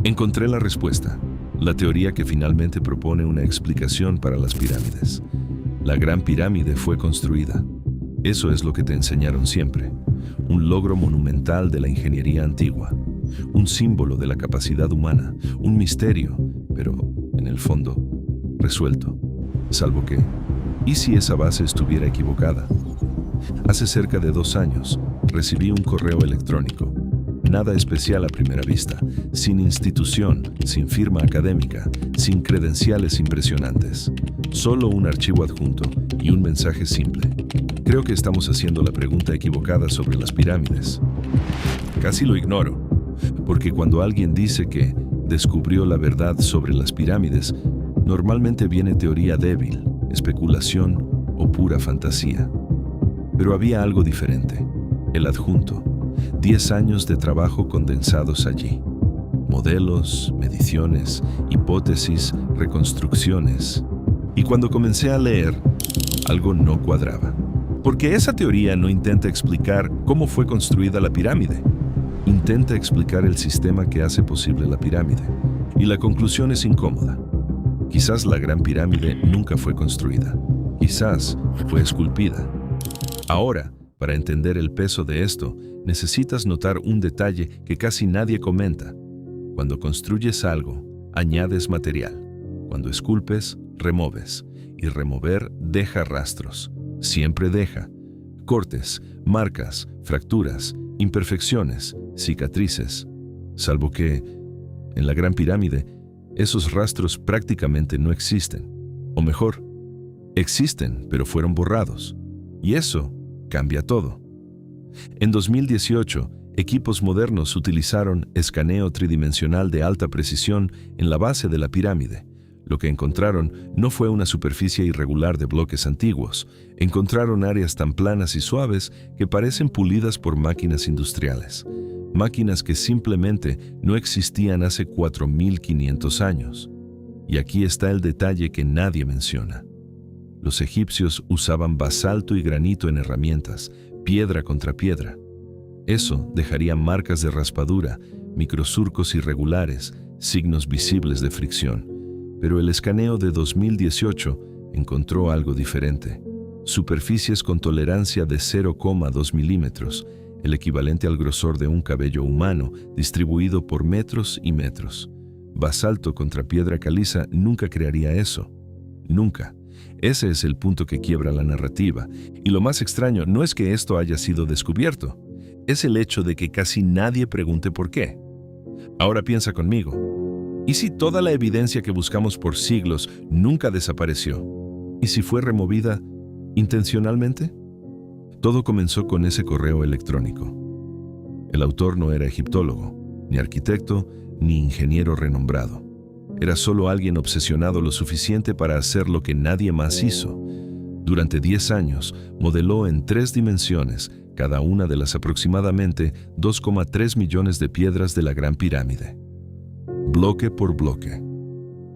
Encontré la respuesta, la teoría que finalmente propone una explicación para las pirámides. La Gran Pirámide fue construida. Eso es lo que te enseñaron siempre. Un logro monumental de la ingeniería antigua. Un símbolo de la capacidad humana. Un misterio, pero, en el fondo, resuelto. Salvo que, ¿y si esa base estuviera equivocada? Hace cerca de 2 años, recibí un correo electrónico. Nada especial a primera vista, sin institución, sin firma académica, sin credenciales impresionantes. Solo un archivo adjunto y un mensaje simple. Creo que estamos haciendo la pregunta equivocada sobre las pirámides. Casi lo ignoro, porque cuando alguien dice que descubrió la verdad sobre las pirámides, normalmente viene teoría débil, especulación o pura fantasía. Pero había algo diferente, el adjunto. 10 años de trabajo condensados allí. Modelos, mediciones, hipótesis, reconstrucciones. Y cuando comencé a leer, algo no cuadraba. Porque esa teoría no intenta explicar cómo fue construida la pirámide. Intenta explicar el sistema que hace posible la pirámide. Y la conclusión es incómoda. Quizás la Gran Pirámide nunca fue construida. Quizás fue esculpida. Ahora, para entender el peso de esto, necesitas notar un detalle que casi nadie comenta. Cuando construyes algo, añades material. Cuando esculpes, removes. Y remover deja rastros. Siempre deja. Cortes, marcas, fracturas, imperfecciones, cicatrices. Salvo que, en la Gran Pirámide, esos rastros prácticamente no existen. O mejor, existen, pero fueron borrados. Y eso cambia todo. En 2018, equipos modernos utilizaron escaneo tridimensional de alta precisión en la base de la pirámide. Lo que encontraron no fue una superficie irregular de bloques antiguos. Encontraron áreas tan planas y suaves que parecen pulidas por máquinas industriales. Máquinas que simplemente no existían hace 4.500 años. Y aquí está el detalle que nadie menciona. Los egipcios usaban basalto y granito en herramientas, piedra contra piedra. Eso dejaría marcas de raspadura, microsurcos irregulares, signos visibles de fricción. Pero el escaneo de 2018 encontró algo diferente. Superficies con tolerancia de 0,2 milímetros, el equivalente al grosor de un cabello humano, distribuido por metros y metros. Basalto contra piedra caliza nunca crearía eso. Nunca. Ese es el punto que quiebra la narrativa. Y lo más extraño no es que esto haya sido descubierto. Es el hecho de que casi nadie pregunte por qué. Ahora piensa conmigo. ¿Y si toda la evidencia que buscamos por siglos nunca desapareció? ¿Y si fue removida intencionalmente? Todo comenzó con ese correo electrónico. El autor no era egiptólogo, ni arquitecto, ni ingeniero renombrado. Era solo alguien obsesionado lo suficiente para hacer lo que nadie más hizo. Durante 10 años, modeló en 3 dimensiones, cada una de las aproximadamente 2,3 millones de piedras de la Gran Pirámide. Bloque por bloque.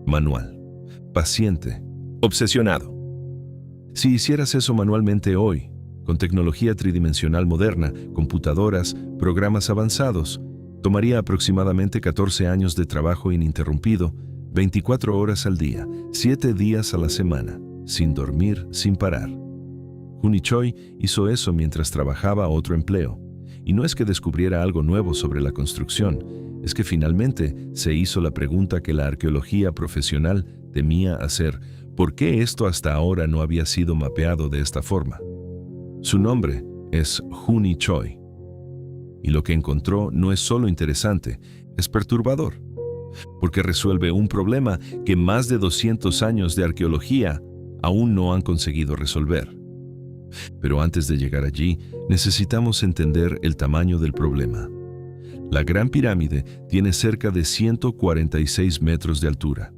Manual. Paciente. Obsesionado. Si hicieras eso manualmente hoy, con tecnología tridimensional moderna, computadoras, programas avanzados, tomaría aproximadamente 14 años de trabajo ininterrumpido, 24 horas al día, 7 días a la semana, sin dormir, sin parar. Huni Choi hizo eso mientras trabajaba otro empleo. Y no es que descubriera algo nuevo sobre la construcción, es que finalmente se hizo la pregunta que la arqueología profesional temía hacer: ¿por qué esto hasta ahora no había sido mapeado de esta forma? Su nombre es Huni Choi. Y lo que encontró no es solo interesante, es perturbador, porque resuelve un problema que más de 200 años de arqueología aún no han conseguido resolver. Pero antes de llegar allí, necesitamos entender el tamaño del problema. La Gran Pirámide tiene cerca de 146 metros de altura,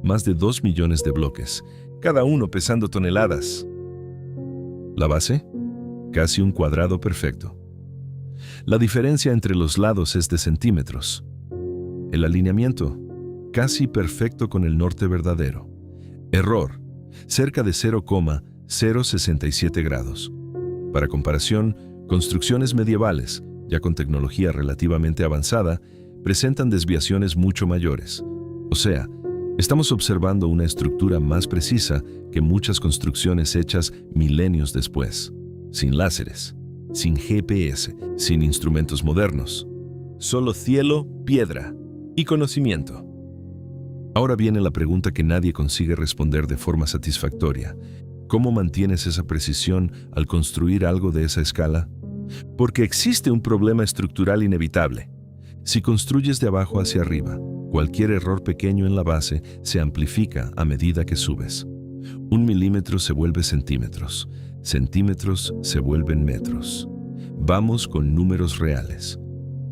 más de 2 millones de bloques, cada uno pesando toneladas. La base, casi un cuadrado perfecto. La diferencia entre los lados es de centímetros. El alineamiento, casi perfecto con el norte verdadero. Error, cerca de 0,067 grados. Para comparación, construcciones medievales, ya con tecnología relativamente avanzada, presentan desviaciones mucho mayores. O sea, estamos observando una estructura más precisa que muchas construcciones hechas milenios después, sin láseres, sin GPS, sin instrumentos modernos. Solo cielo, piedra y conocimiento. Ahora viene la pregunta que nadie consigue responder de forma satisfactoria. ¿Cómo mantienes esa precisión al construir algo de esa escala? Porque existe un problema estructural inevitable. Si construyes de abajo hacia arriba, cualquier error pequeño en la base se amplifica a medida que subes. 1 milímetro se vuelve centímetros, centímetros se vuelven metros. Vamos con números reales.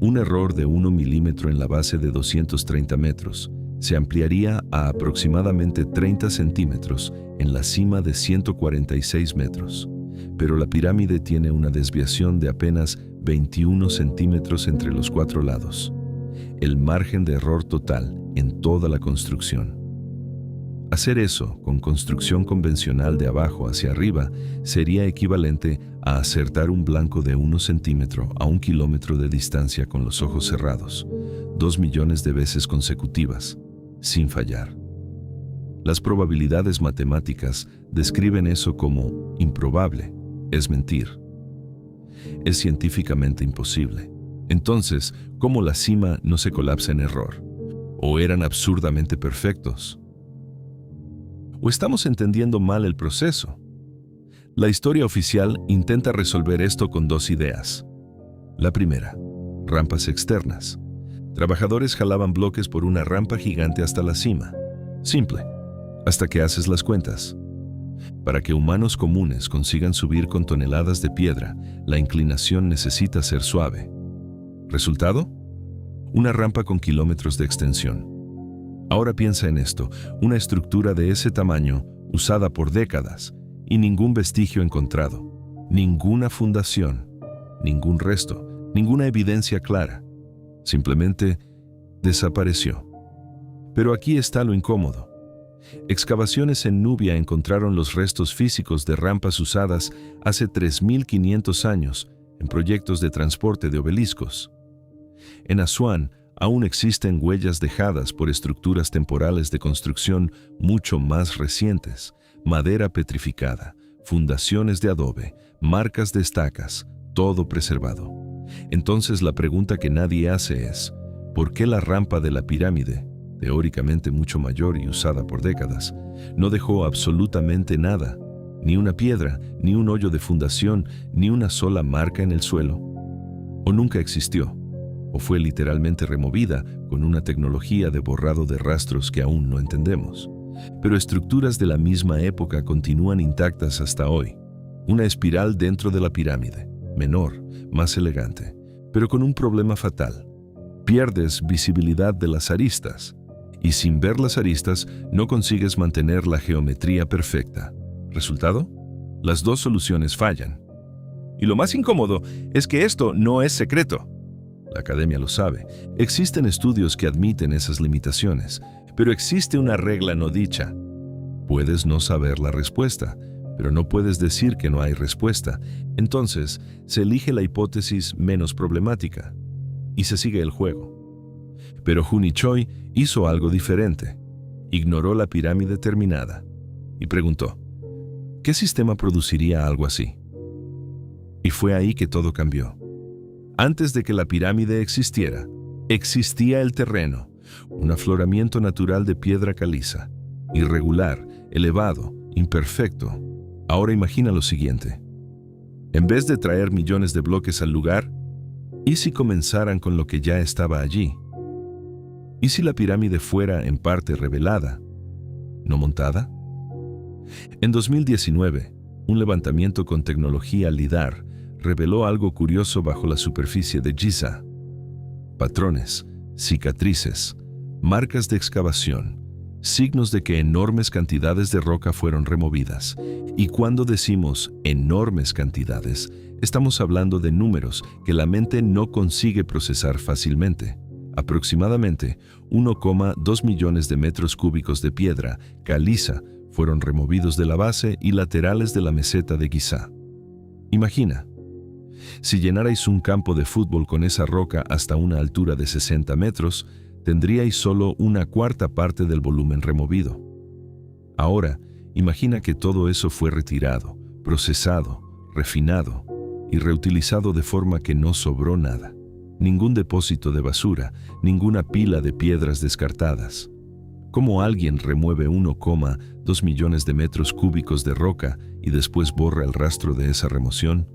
Un error de 1 milímetro en la base de 230 metros se ampliaría a aproximadamente 30 centímetros en la cima de 146 metros. Pero la pirámide tiene una desviación de apenas 21 centímetros entre los 4 lados. El margen de error total en toda la construcción. Hacer eso con construcción convencional de abajo hacia arriba sería equivalente a acertar un blanco de 1 centímetro a 1 kilómetro de distancia con los ojos cerrados, 2 millones de veces consecutivas, sin fallar. Las probabilidades matemáticas describen eso como improbable, es mentir. Es científicamente imposible. Entonces, ¿cómo la cima no se colapsa en error? ¿O eran absurdamente perfectos? ¿O estamos entendiendo mal el proceso? La historia oficial intenta resolver esto con 2 ideas. La primera, rampas externas. Trabajadores jalaban bloques por una rampa gigante hasta la cima. Simple, hasta que haces las cuentas. Para que humanos comunes consigan subir con toneladas de piedra, la inclinación necesita ser suave. ¿Resultado? Una rampa con kilómetros de extensión. Ahora piensa en esto, una estructura de ese tamaño, usada por décadas, y ningún vestigio encontrado, ninguna fundación, ningún resto, ninguna evidencia clara. Simplemente desapareció. Pero aquí está lo incómodo. Excavaciones en Nubia encontraron los restos físicos de rampas usadas hace 3.500 años en proyectos de transporte de obeliscos. En Asuán aún existen huellas dejadas por estructuras temporales de construcción mucho más recientes, madera petrificada, fundaciones de adobe, marcas de estacas, todo preservado. Entonces la pregunta que nadie hace es, ¿por qué la rampa de la pirámide, teóricamente mucho mayor y usada por décadas, no dejó absolutamente nada, ni una piedra, ni un hoyo de fundación, ni una sola marca en el suelo? ¿O nunca existió? ¿O fue literalmente removida con una tecnología de borrado de rastros que aún no entendemos? Pero estructuras de la misma época continúan intactas hasta hoy. Una espiral dentro de la pirámide, menor, más elegante, pero con un problema fatal. Pierdes visibilidad de las aristas, y sin ver las aristas no consigues mantener la geometría perfecta. ¿Resultado? Las 2 soluciones fallan. Y lo más incómodo es que esto no es secreto. La academia lo sabe. Existen estudios que admiten esas limitaciones, pero existe una regla no dicha. Puedes no saber la respuesta, pero no puedes decir que no hay respuesta. Entonces, se elige la hipótesis menos problemática y se sigue el juego. Pero Hunichoy hizo algo diferente. Ignoró la pirámide terminada y preguntó, ¿qué sistema produciría algo así? Y fue ahí que todo cambió. Antes de que la pirámide existiera, existía el terreno, un afloramiento natural de piedra caliza, irregular, elevado, imperfecto. Ahora imagina lo siguiente. En vez de traer millones de bloques al lugar, ¿y si comenzaran con lo que ya estaba allí? ¿Y si la pirámide fuera en parte revelada, no montada? En 2019, un levantamiento con tecnología LIDAR reveló algo curioso bajo la superficie de Giza. Patrones, cicatrices, marcas de excavación, signos de que enormes cantidades de roca fueron removidas. Y cuando decimos enormes cantidades, estamos hablando de números que la mente no consigue procesar fácilmente. Aproximadamente 1,2 millones de metros cúbicos de piedra caliza fueron removidos de la base y laterales de la meseta de Giza. Imagina, Si llenarais un campo de fútbol con esa roca hasta una altura de 60 metros, tendríais solo una cuarta parte del volumen removido. Ahora, imagina que todo eso fue retirado, procesado, refinado y reutilizado de forma que no sobró nada. Ningún depósito de basura, ninguna pila de piedras descartadas. ¿Cómo alguien remueve 1,2 millones de metros cúbicos de roca y después borra el rastro de esa remoción?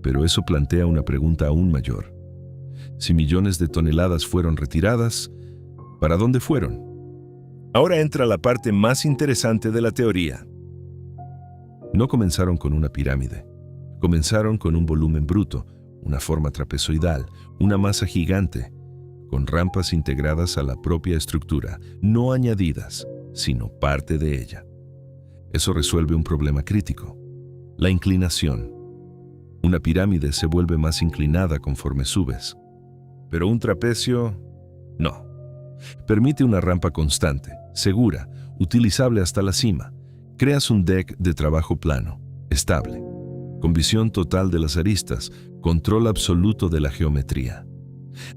Pero eso plantea una pregunta aún mayor. Si millones de toneladas fueron retiradas, ¿para dónde fueron? Ahora entra la parte más interesante de la teoría. No comenzaron con una pirámide. Comenzaron con un volumen bruto, una forma trapezoidal, una masa gigante, con rampas integradas a la propia estructura, no añadidas, sino parte de ella. Eso resuelve un problema crítico: la inclinación. Una pirámide se vuelve más inclinada conforme subes, pero un trapecio, no. Permite una rampa constante, segura, utilizable hasta la cima. Creas un deck de trabajo plano, estable, con visión total de las aristas, control absoluto de la geometría.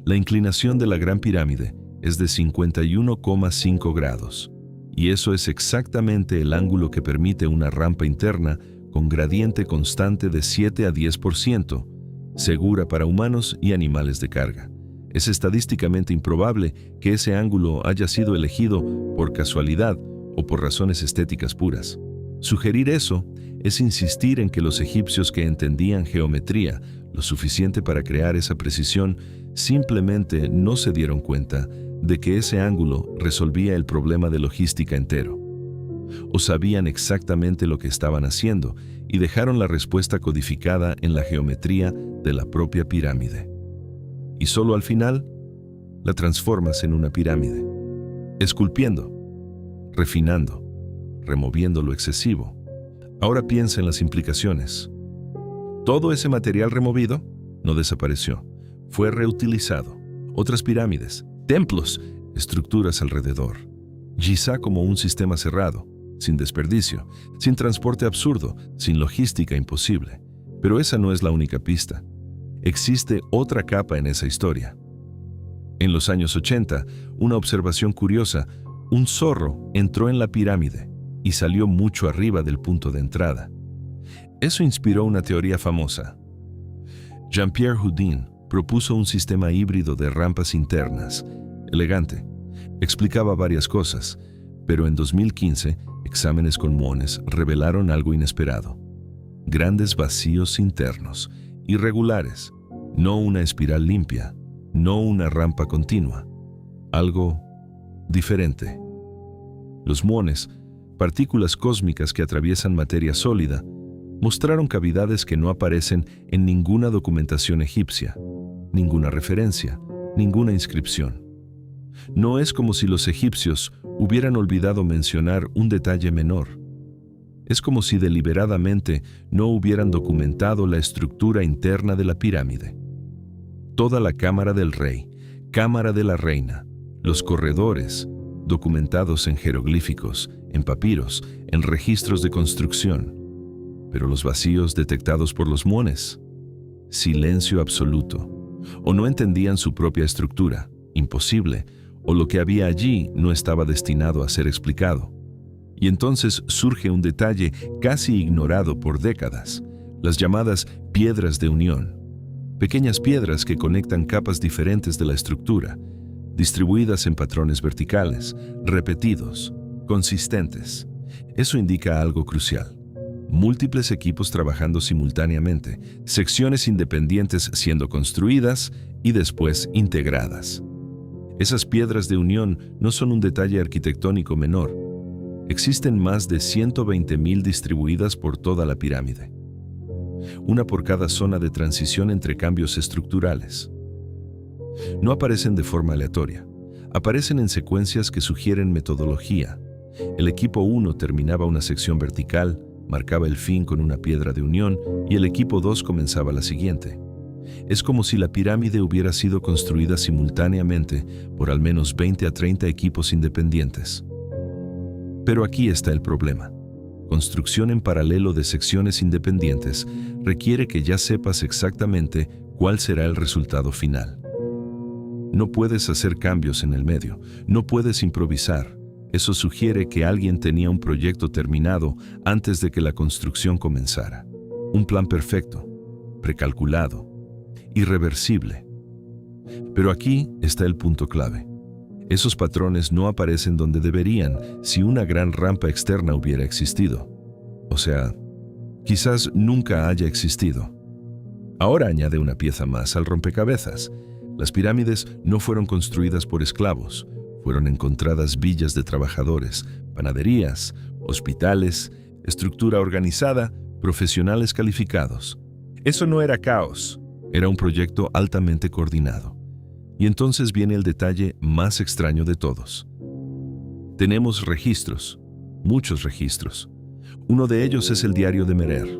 La inclinación de la Gran Pirámide es de 51,5 grados, y eso es exactamente el ángulo que permite una rampa interna con gradiente constante de 7 a 10%, segura para humanos y animales de carga. Es estadísticamente improbable que ese ángulo haya sido elegido por casualidad o por razones estéticas puras. Sugerir eso es insistir en que los egipcios, que entendían geometría lo suficiente para crear esa precisión, simplemente no se dieron cuenta de que ese ángulo resolvía el problema de logística entero. O sabían exactamente lo que estaban haciendo y dejaron la respuesta codificada en la geometría de la propia pirámide. Y solo al final la transformas en una pirámide, esculpiendo, refinando, removiendo lo excesivo. Ahora piensa en las implicaciones. Todo ese material removido no desapareció, fue reutilizado. Otras pirámides, templos, estructuras alrededor. Giza como un sistema cerrado, sin desperdicio, sin transporte absurdo, sin logística imposible. Pero esa no es la única pista. Existe otra capa en esa historia. En los años 80, una observación curiosa: un zorro entró en la pirámide y salió mucho arriba del punto de entrada. Eso inspiró una teoría famosa. Jean-Pierre Houdin propuso un sistema híbrido de rampas internas, elegante. Explicaba varias cosas, pero en 2015, exámenes con muones revelaron algo inesperado. Grandes vacíos internos, irregulares, no una espiral limpia, no una rampa continua, algo diferente. Los muones, partículas cósmicas que atraviesan materia sólida, mostraron cavidades que no aparecen en ninguna documentación egipcia, ninguna referencia, ninguna inscripción. No es como si los egipcios hubieran olvidado mencionar un detalle menor. Es como si deliberadamente no hubieran documentado la estructura interna de la pirámide. Toda la cámara del rey, cámara de la reina, los corredores, documentados en jeroglíficos, en papiros, en registros de construcción. Pero los vacíos detectados por los muones, silencio absoluto. O no entendían su propia estructura, imposible, o lo que había allí no estaba destinado a ser explicado. Y entonces surge un detalle casi ignorado por décadas: las llamadas piedras de unión. Pequeñas piedras que conectan capas diferentes de la estructura, distribuidas en patrones verticales, repetidos, consistentes. Eso indica algo crucial. Múltiples equipos trabajando simultáneamente, secciones independientes siendo construidas y después integradas. Esas piedras de unión no son un detalle arquitectónico menor. Existen más de 120,000 distribuidas por toda la pirámide. Una por cada zona de transición entre cambios estructurales. No aparecen de forma aleatoria. Aparecen en secuencias que sugieren metodología. El equipo 1 terminaba una sección vertical, marcaba el fin con una piedra de unión, y el equipo 2 comenzaba la siguiente. Es como si la pirámide hubiera sido construida simultáneamente por al menos 20 a 30 equipos independientes. Pero aquí está el problema. construcción en paralelo de secciones independientes, requiere que ya sepas exactamente cuál será el resultado final. No puedes hacer cambios en el medio, no puedes improvisar. Eso sugiere que alguien tenía un proyecto terminado antes de que la construcción comenzara. Un plan perfecto, precalculado, irreversible. Pero aquí está el punto clave. Esos patrones no aparecen donde deberían si una gran rampa externa hubiera existido. O sea, quizás nunca haya existido. Ahora añade una pieza más al rompecabezas. Las pirámides no fueron construidas por esclavos. Fueron encontradas villas de trabajadores, panaderías, hospitales, estructura organizada, profesionales calificados. Eso no era caos, era un proyecto altamente coordinado. Y entonces viene el detalle más extraño de todos. Tenemos registros, muchos registros. Uno de ellos es el diario de Merer,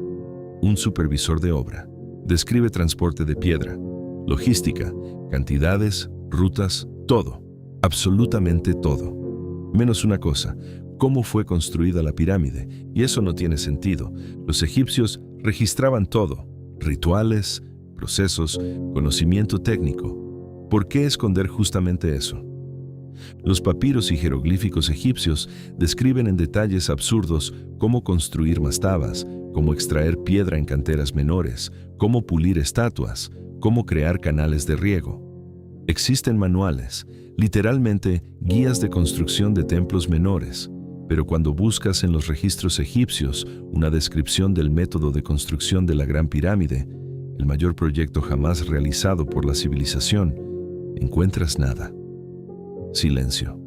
un supervisor de obra. Describe transporte de piedra, logística, cantidades, rutas, todo, absolutamente todo. Menos una cosa, cómo fue construida la pirámide, y eso no tiene sentido. Los egipcios registraban todo, rituales, procesos, conocimiento técnico. ¿Por qué esconder justamente eso? Los papiros y jeroglíficos egipcios describen en detalles absurdos cómo construir mastabas, cómo extraer piedra en canteras menores, cómo pulir estatuas, cómo crear canales de riego. Existen manuales, literalmente guías de construcción de templos menores, pero cuando buscas en los registros egipcios una descripción del método de construcción de la Gran Pirámide, el mayor proyecto jamás realizado por la civilización, encuentras nada. Silencio.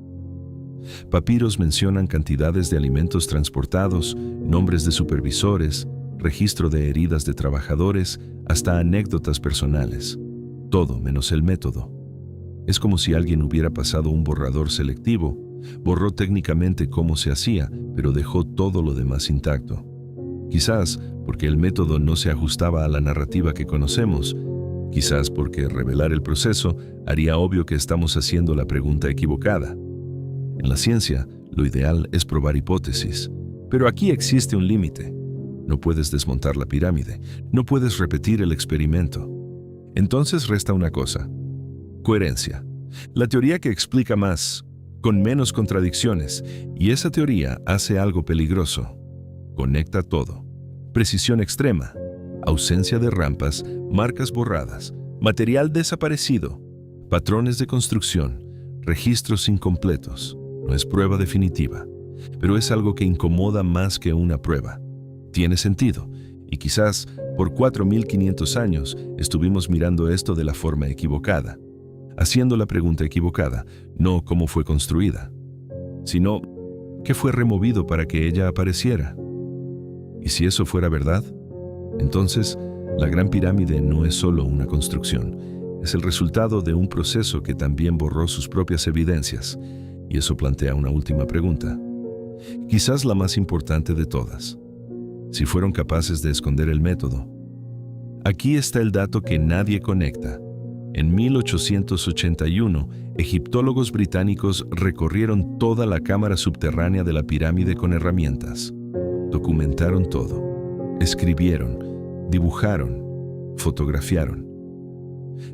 Papiros mencionan cantidades de alimentos transportados, nombres de supervisores, registro de heridas de trabajadores, hasta anécdotas personales. Todo menos el método. Es como si alguien hubiera pasado un borrador selectivo, borró técnicamente cómo se hacía, pero dejó todo lo demás intacto. Quizás porque el método no se ajustaba a la narrativa que conocemos, quizás porque revelar el proceso haría obvio que estamos haciendo la pregunta equivocada. En la ciencia, lo ideal es probar hipótesis, pero aquí existe un límite. No puedes desmontar la pirámide, no puedes repetir el experimento. Entonces resta una cosa: coherencia. La teoría que explica más, con menos contradicciones, y esa teoría hace algo peligroso. Conecta todo. Precisión extrema, ausencia de rampas, marcas borradas, material desaparecido, patrones de construcción, registros incompletos. No es prueba definitiva, pero es algo que incomoda más que una prueba. Tiene sentido, y quizás por 4.500 años estuvimos mirando esto de la forma equivocada, haciendo la pregunta equivocada, no cómo fue construida, sino qué fue removido para que ella apareciera. Y si eso fuera verdad, entonces la Gran Pirámide no es solo una construcción, es el resultado de un proceso que también borró sus propias evidencias, y eso plantea una última pregunta, quizás la más importante de todas. Si fueron capaces de esconder el método. Aquí está el dato que nadie conecta. En 1881, egiptólogos británicos recorrieron toda la cámara subterránea de la pirámide con herramientas. Documentaron todo. Escribieron, dibujaron, fotografiaron.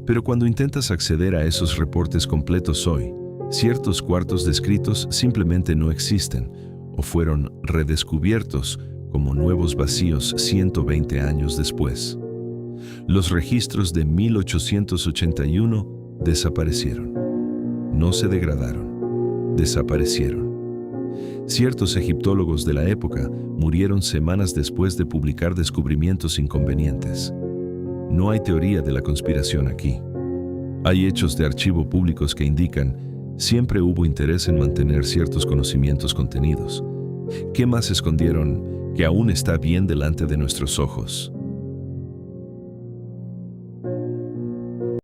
Pero cuando intentas acceder a esos reportes completos hoy, ciertos cuartos descritos simplemente no existen o fueron redescubiertos como nuevos vacíos 120 años después. Los registros de 1881 desaparecieron. No se degradaron, desaparecieron. Ciertos egiptólogos de la época murieron semanas después de publicar descubrimientos inconvenientes. No hay teoría de la conspiración aquí. Hay hechos de archivo públicos que indican siempre hubo interés en mantener ciertos conocimientos contenidos. ¿Qué más escondieron que aún está bien delante de nuestros ojos?